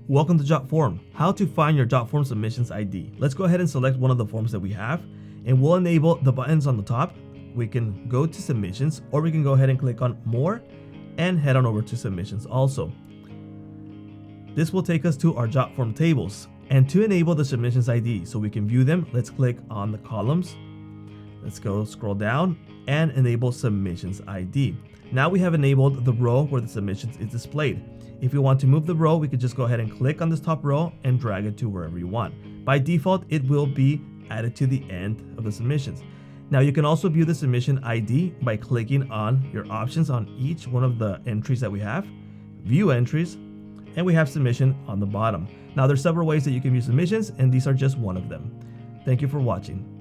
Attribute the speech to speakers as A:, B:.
A: Welcome to Jotform. How to find your Jotform submissions ID. Let's go ahead and select one of the forms that we have, and we'll enable the buttons on the top. We can go to submissions, or we can go ahead and click on more and head on over to submissions also. This will take us to our Jotform tables. And to enable the submissions ID so we can view them, let's click on the columns. Let's go scroll down and enable submissions ID. Now we have enabled the row where the submissions is displayed. If you want to move the row, we could just go ahead and click on this top row and drag it to wherever you want. By default, it will be added to the end of the submissions. Now you can also view the submission ID by clicking on your options on each one of the entries that we have, view entries, and we have submission on the bottom. Now there's several ways that you can view submissions, and these are just one of them. Thank you for watching.